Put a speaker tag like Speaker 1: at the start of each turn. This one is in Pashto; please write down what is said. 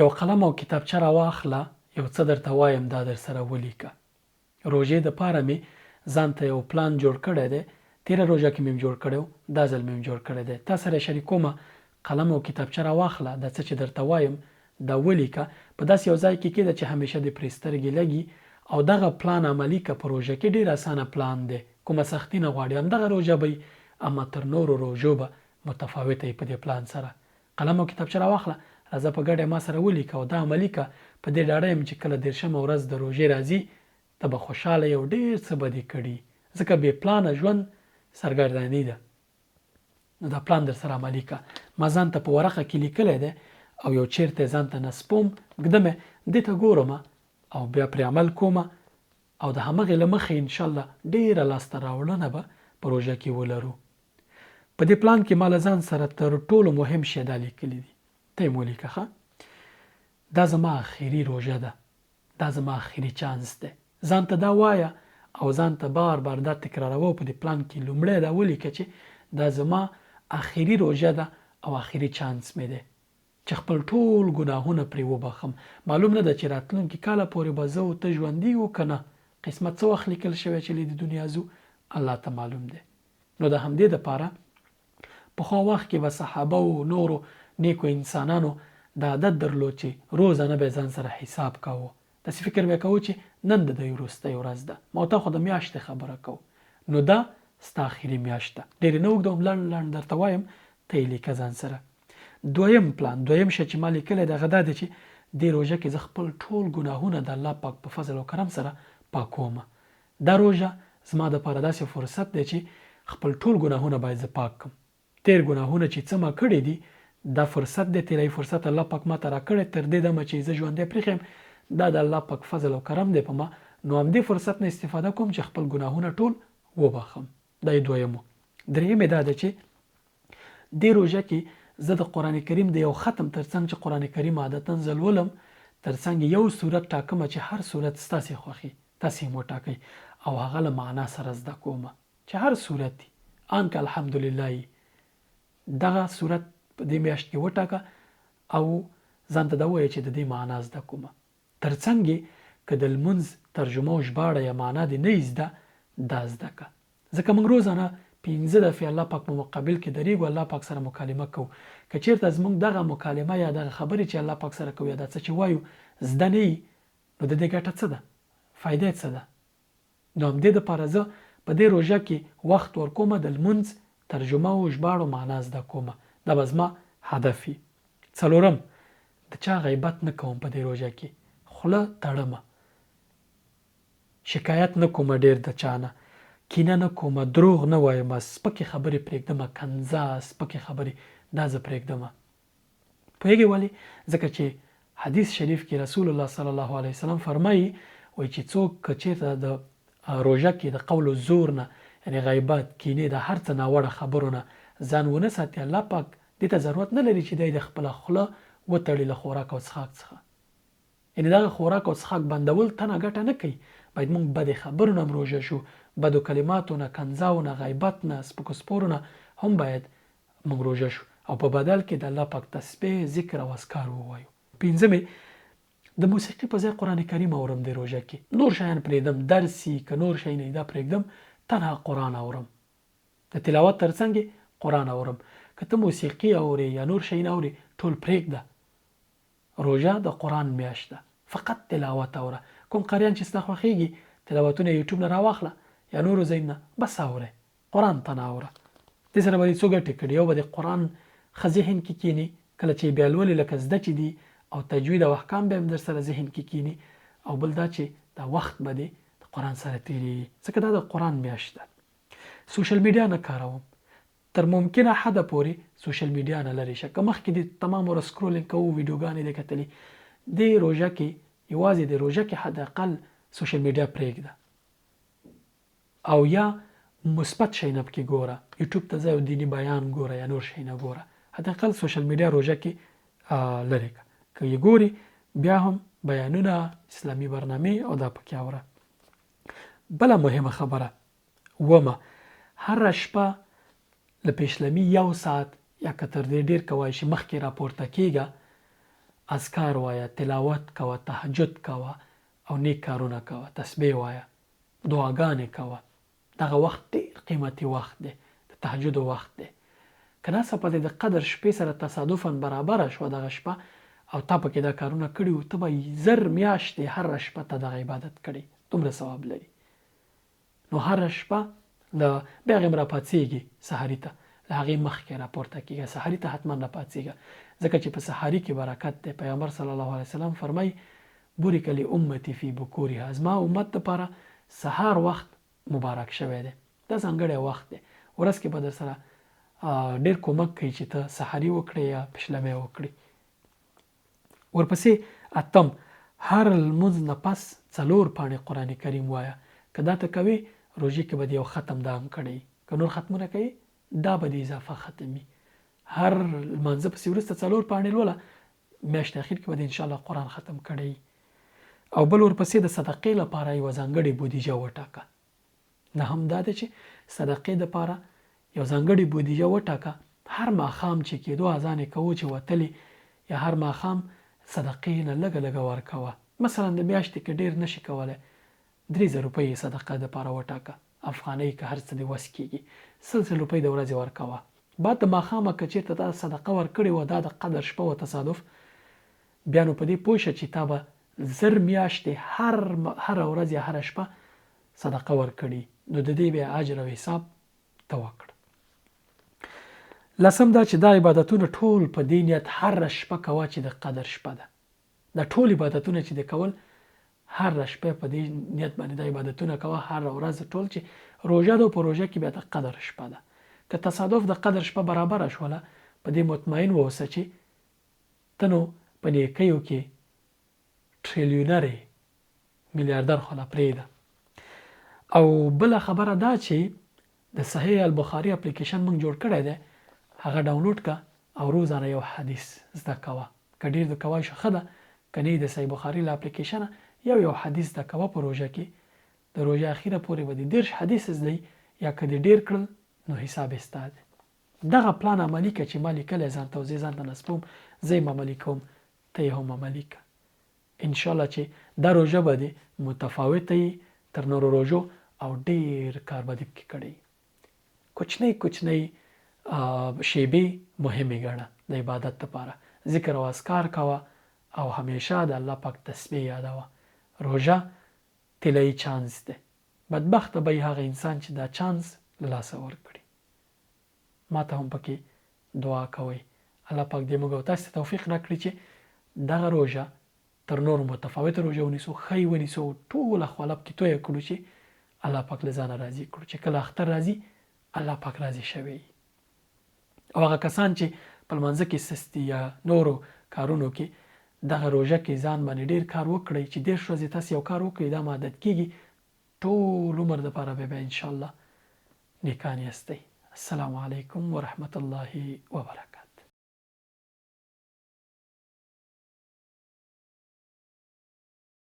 Speaker 1: یو قلم او کتابچه راواخله، یو څه درته وایم دا در سره ولیکه. روژې دپاره مې ځان ته یو پلان جوړ کړی دی. تېره روژه کې مې جوړ کړی و، دا ځل مې جوړ کړی دی. تا سره شریکومه. قلم او کتابچه راواخله، دا څه چې درته وایم دا ولیکه. په داسې یو ځای کې کېږده چې همیشه دې پرې سترګې لګي او دغه پلان عملي که. په روژه کې ډېر اسانه پلان دی، کومه سختي نه غواړي. همدغه روژه به اما تر نورو روژو به متفاوته په دې پلان سره. قلم او کتابچه راواخله، راځه په ګډه ما سره ولیکه او دا عملي که. په دې ډاډه یم چې کله 30مه ورځ د روژې راځي ته به خوشحاله یو، ډېر څه به دې کړي. ځکه بې پلانه ژوند سرګرداني ده. نو دا پلان در سره عملي که. ما ځان ته په ورقه کې لیکلی دی او یو چیرته ځان ته نسپوم، ږدمه دې ته ګورم او بیا پرې عمل کوم او د همغې له مخې انشاءالله ډېره لاسته راوړنه به په روژه کې ولرو. په دې پلان کې ما له ځان سره تر ټولو مهم شی دا لیکلی دي. ته یې مو ولیکه ښه. دا زما اخري روژه ده، دا زما اخري چانس دی. ځان ته دا وایه او ځان ته بار بار دا تکراروه. په دې پلان کې لومړی دا ولیکه چې دا زما اخري روژه ده او اخري چانس مې دی چې خپل ټول ګناهونه پرې وبخم. معلوم نه ده چې راتلونکي کاله پورې به زه او ته ژوندي یو که نه. قسمت څه وخت لیکل شوی چې له دې دنیا ځو الله ته معلوم دی. نو د همدې دپاره پخوا وخت کې به صحابه او نورو نیکو انسانانو دا عادت درلود چې روزانه به ځان سره حساب کوو. داسې فکر به کوو چې نن د دوی وروستۍ ورځ ده، ما ته خو د میاشتې خبره کوو. نو دا ستا اخري میاشت ده. ډېرې نه اوږدوم، لنډ درته وایم، ته یې لیکه ځان سره. دویم پلان، دویم شی چې ما لیکلی دی هغه دا دی چې دې روژه کې زه خپل ټول ګناهونه د الله پاک په فضل او کرم سره پاکوم. دا روژه زما دپاره داسې فرصت دی چې خپل ټول ګناهونه باید زه پاک کړم. تېر ګناهونه چې څه ما کړي دي دا فرصت دی، تېری فرصت الله پاک ما ته راکړی. تر دې دمه چې زه ژوندی پرېښیم دا د الله پاک فضل او کرم دی په ما. نو همدې فرصت نه استفاده کوم چې خپل ګناهونه ټول وبخم. دا یې دویمو. درېیمې دا ده چې دې روژه کې زه د قرآن کریم د یو ختم ترڅنګ چې قرآن کریم عادتا زه لولم ترڅنګ یو صورت ټاکمه چې هر صورت ستاسې خوښي تاسې یې وټاکئ او هغه له معنا سره زده کومه چې هر صورت دی انک الحمدلله یې دغه صورت په دې میاشت کې وټاکه او ځان ته دا ووایه چې د دې معنا زده کومه. ترڅنګ یې که د لمونځ ترجمه او ژباړه یا معنا دې نه زده دا زده که. ځکه موږ روزانه 15 دفعې الله پاک په مقابل کې درېږو، الله پاک سره مکالمه کوو. که چېرته زموږ دغه مکالمه یا دغه خبرې چې الله پاک سره کوو یا دا څه چې وایو زده نه وي نو د دې ګټه څه ده؟ فایده یې څه ده؟ نو همدې دپاره زه په دې روژه کې وخت ورکومه د لمونځ ترجمه او ژباړو معنا زده کومه. دا به زما هدف وي. څلورم، د چا غیبت نه کوم په دې روژه کې. خوله تړمه، شکایت نه کومه ډېر د چا نه، کینه نه کومه، دروغ نه وایم، سپکې خبرې پرېږدمه، کنځه سپکې خبرې دا زه پرېږدمه. پوهېږې ولې؟ ځکه چې حدیث شریف کې رسول الله صلی الله علیه وسلم فرمایي وایي چې څوک که چېرته د روژه کې د قول و زور نه یعنې غیبت، کینې، د هر څه ناوړه خبرو نه ځان ونه ساتي، الله پاک دې ته ضرورت نه لري چې دی د خپله خوله وتړي له خوراک او څښاک څخه. یعنې دغه خوراک او څښاک بندول ته نه ګټه نه کوي. باید موږ بدې خبرو نه روژه شو، بدو کلماتو نه، کنځاو نه، غیبت نه، سپکو سپورو نه هم باید موږ روژه شو او په بدل کې د الله پاک تسبیح، ذکر او اذکار ووایو. پنځمې، د موسیقي په ځای قرآن کریم اورم د روژه کې. نور شیان پرېږدم، درسي که نور شی نه دا پرېږدم، تنها قرآن اورم. د تلاوت ترڅنګ قرآن اورم. که ته موسیقي اورې یا نور شی نه اورې ټول پرېږده. روژه د قرآن میاشت ده، فقط تلاوت اوره. کوم قاریان چې ستا خوښېږي تلاوتونه یوټیوب نه راواخله یا نورو ځایونو نه بس اورئ، قرآن ته نه اوره. دې سره به دې څو ګټې کړي. یو به د قرآن ښه ذهن کې کیني، کله چې بیا لولې لکه زده چې دي او تجوید او احکام به هم در سره ذهن کې کیني. او بل دا چې دا وخت به دې د قرآن سره تېرېږي ځکه دا د قرآن میاشت ده. سوشل میډیا نه کاروم. تر ممکنه حده پورې سوشل میډیا نه لرې شه. که مخکې دې تمام ور سکرولینګ کوو، ویډیوګانې دې کتلې، دې روژه کې یوازې د روژه کې حداقل سوشل میډیا پرېږده او یا مثبت شی نه پکې ګوره. یوټیوب ته ځه او دیني بیان ګوره یا نور شی نه ګوره. حداقل سوشل میډیا روژه کې لرې که. که یې ګوري بیا هم بیانونه، اسلامي برنامې او دا پکې اوره. بله مهمه خبره، ومه، هر شپه له پیشلمي 1 ساعت یا که تر دې ډېر کوای شي مخکې راپورته کېږه اذکار وایه، تلاوت کوه، تهجد کوه او نیک کارونه کوه، تسبیح وایه، دعاګانې کوه. دغه وخت ډېر قیمتي وخت دی، د تهجد وخت دی. که ناڅاپه د قدر شپې سره تصادفاً برابره شوه دغه شپه او تا پکې دا کارونه کړي وو، ته به زر میاشتې هره شپه ته دغه عبادت کړی، دومره ثواب لري. نو هره شپه بیا هغې راپاڅېږي سحري ته، له هغې مخکې راپورته کېږه، سحري ته حتما راپاڅېږه، ځکه چې په سحري کې برکت دی. پیغمبر صلی الله علیه وسلم فرمایي بورک لامتی فی بکورها، زما امت دپاره سهار وخت مبارک شوی دی. دا ځانګړی وخت دی، ورځ کې به در سره ډېر کومک کوي چې ته سحري وکړې یا پشلمی وکړې. ورپسې اتم، هر لمونځ نه پس 4 پاڼې قرآن کریم وایه. که دا ته کوې روژې کې به د یو ختم دا هم کړی، که نور ختمونه کوي دا به د اضافه ختم وي. هر لمانځه پسې وروسته 4 پاڼې لوله، میاشت اخر کې به د انشاءالله قرآن ختم کړی. او بل ورپسې د صدقې لپاره یوه ځانګړې بودیجه وټاکه. نه هم دا ده چې صدقې دپاره یو ځانګړې بودیجه وټاکه. هر ماښام چې کېدو اذان کوو چې وتلې، یا هر ماښام صدقې نه لږه لږه ورکوه. مثلا د میاشتې کې ډېر نشي کولی 3000 روپۍ صدقه دپاره وټاکه، افغانۍ که هر څه دې وس کېږي، 100 روپۍ د ورځې ورکوه. بعد د ماښامه که چېرته دا صدقه ورکړې وه، دا د قدر شپه وه تصادف، بیا نو په دې پوه شه چې تا به 1000 میاشتې هره ورځ یا هره شپه صدقه ورکړي، نو د دې بیا اجر او حساب ته وکړه. لسم دا چې دا عبادتونه ټول په دې نیت هره شپه کوه چې د قدر شپه ده. دا ټول عبادتونه چې د کول هره شپه په دې نیت باندې دا عبادتونه کوه، هره ورځ ټول چې روژه ده، په روژه کې بیا د قدر شپه ده. که تصادف د قدر شپه برابره شوله، په دې مطمئن واوسه چې ته نو په نیکیو کې ټریلیونر یې، میلیاردر خو لا پرېږده. او بله خبره دا چې د صحیح البخاري اپلیکیشن موږ جوړ کړی دی، هغه ډاونلوډ که او روزانه یو حدیث زده کوه. که ډېر د کوای شو ښه ده، که نه د صحیح بخاري له اپلیکیشنه یو حدیث زده کوه. په روژه کې د روژه اخیره پورې به د 30 حدیث زده، یا که دې ډېر کړل نو حساب یې ستا دی. دغه پلان عملي که چې ما لیکلی ځان ته، او زه ځان ته نصبوم، زه یې عملي کوم، ته یې هم عملي که. انشاءالله چې دا روژه به دې متفاوته یي تر نورو روژو، او ډېر کار به دې پکې کړی. کوچنۍ شیبې مهمې ګڼه د عبادت لپاره. ذکر او اذکار کوه، او همیشه د الله پاک تسبیح یادوه. روژه طلایي چانس دی، بدبخته به هغه انسان چې دا چانس له لاسه ورکړي. ما ته هم پکې دعا کوئ، الله پاک دې موږ او تاسو ته توفیق راکړي چې دغه روژه تر نورو متفاوته روژه ونیسو، ښه یې ونیسو، ټوله خوله پکې تویه کړو چې الله پاک له ځانه راضي کړو، چې کله اختر راځي الله پاک راضي شوی. او هغه کسان چې په لمانځه کې سستي یا نورو کارونو کې دغه روژه کې ځان باندې ډېر کار وکړئ، چې 10 ورځې تاسو یو کار وکړئ دا عادت کېږي، ټول عمر دپاره به انشاءالله نیکان یاستئ. السلام علیکم ورحمة الله وبرکاته.